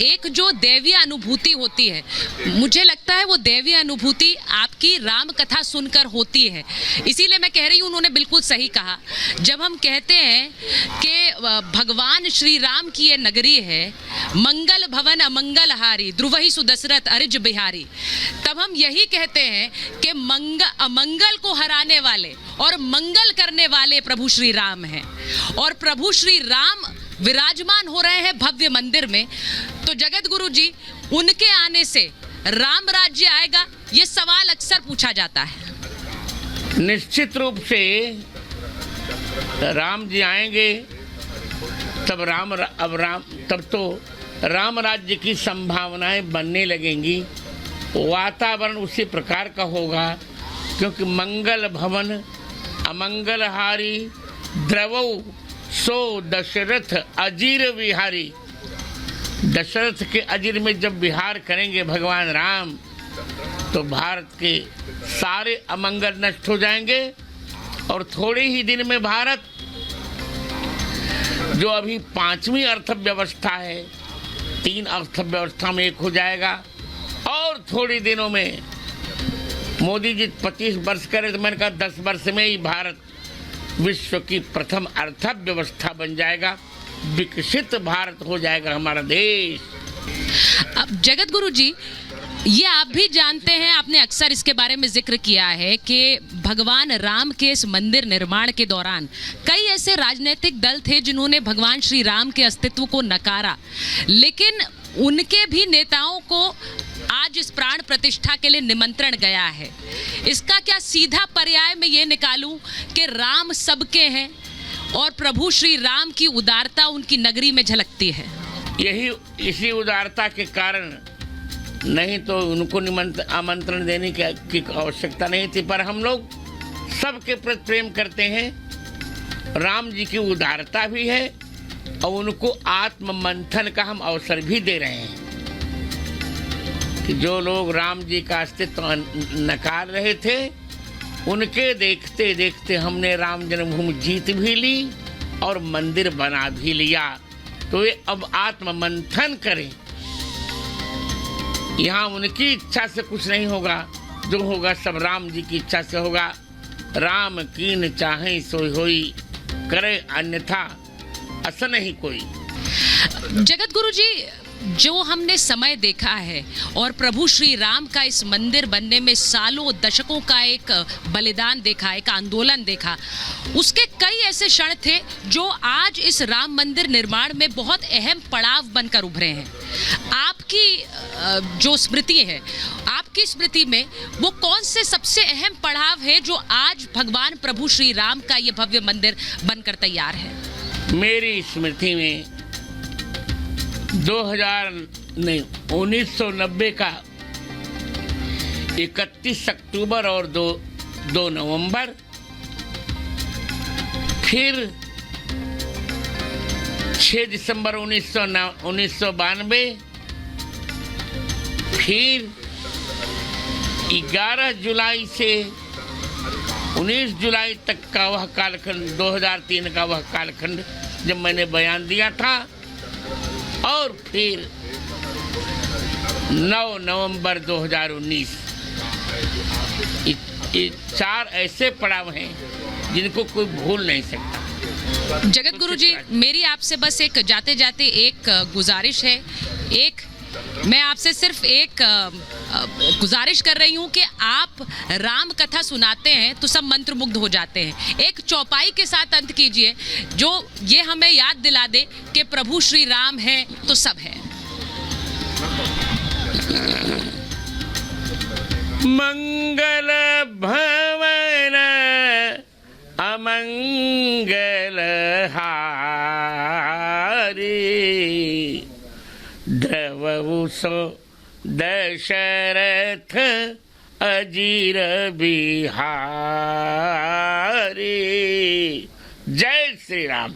एक जो दैवीय अनुभूति होती है, मुझे लगता है वो दैवीय अनुभूति आपकी राम कथा सुनकर होती है। इसीलिए मैं कह रही हूँ, उन्होंने बिल्कुल सही कहा। जब हम कहते हैं कि भगवान श्री राम की ये नगरी है, मंगल भवन अमंगल हारी ध्रुवहि सुदशरथ अरिज बिहारी, तब हम यही कहते हैं कि अमंगल को हराने वाले और मंगल करने वाले प्रभु श्री राम हैं। और प्रभु श्री राम विराजमान हो रहे हैं भव्य मंदिर में। तो जगत गुरु जी, उनके आने से राम राज्य आएगा, ये सवाल अक्सर पूछा जाता है। निश्चित रूप से राम जी आएंगे तब तो राम राज्य की संभावनाएं बनने लगेंगी। वातावरण उसी प्रकार का होगा, क्योंकि मंगल भवन अमंगल हारी द्रवौ सो दशरथ अजीर विहारी। दशरथ के अजीर में जब विहार करेंगे भगवान राम, तो भारत के सारे अमंगल नष्ट हो जाएंगे और थोड़े ही दिन में भारत, जो अभी 5वीं अर्थव्यवस्था है, 3 अर्थव्यवस्था में एक हो जाएगा। और थोड़े दिनों में मोदी जी 25 वर्ष करे तो मैंने कहा 10 वर्ष में ही भारत विश्व की प्रथम अर्थव्यवस्था बन जाएगा, विकसित भारत हो जाएगा हमारा देश। अब जगत गुरु जी, ये आप भी जानते हैं, आपने अक्सर इसके बारे में जिक्र किया है कि भगवान राम के इस मंदिर निर्माण के दौरान कई ऐसे राजनीतिक दल थे जिन्होंने भगवान श्री राम के अस्तित्व को नकारा, लेकिन उनके भी नेताओं को आज इस प्राण प्रतिष्ठा के लिए निमंत्रण गया है। इसका क्या सीधा पर्याय मैं ये निकालूं कि राम सबके हैं और प्रभु श्री राम की उदारता उनकी नगरी में झलकती है? इसी उदारता के कारण, नहीं तो उनको आमंत्रण देने की आवश्यकता नहीं थी, पर हम लोग सबके प्रति प्रेम करते हैं। राम जी की उदारता भी है और उनको आत्म मंथन का हम अवसर भी दे रहे हैं कि जो लोग राम जी का अस्तित्व नकार रहे थे, उनके देखते देखते हमने राम जन्मभूमि जीत भी ली और मंदिर बना भी लिया। तो ये अब आत्म मंथन करें। यहाँ उनकी इच्छा से कुछ नहीं होगा, जो होगा सब राम जी की इच्छा से होगा। राम कीन चाहे सोई होई, करे अन्यथा अस नहीं कोई। जगत गुरु जी, जो हमने समय देखा है और प्रभु श्री राम का इस मंदिर बनने में सालों दशकों का एक बलिदान देखा, एक आंदोलन देखा, उसके कई ऐसे क्षण थे जो आज इस राम मंदिर निर्माण में बहुत अहम पड़ाव बनकर उभरे हैं। आपकी जो स्मृति है, आपकी स्मृति में वो कौन से सबसे अहम पड़ाव है जो आज भगवान प्रभु श्री राम का ये भव्य मंदिर बनकर तैयार है? मेरी स्मृति में 1990 का 31 अक्टूबर और 2 नवंबर, फिर 6 दिसंबर 1992, फिर 11 जुलाई से 19 जुलाई तक का वह कालखंड, 2003 का वह कालखंड जब मैंने बयान दिया था, और फिर 9 नवंबर 2019। ये 4 ऐसे पड़ाव हैं जिनको कोई भूल नहीं सकता। जगत गुरु जी, मेरी आपसे बस एक जाते जाते एक गुजारिश है। मैं आपसे सिर्फ एक गुजारिश कर रही हूँ कि आप राम कथा सुनाते हैं तो सब मंत्रमुग्ध हो जाते हैं। एक चौपाई के साथ अंत कीजिए जो ये हमें याद दिला दे कि प्रभु श्री राम है तो सब है। मंगल भवन अमंगल हारी द्रवहु सो दशरथ अजीर बिहारी। जय श्री राम।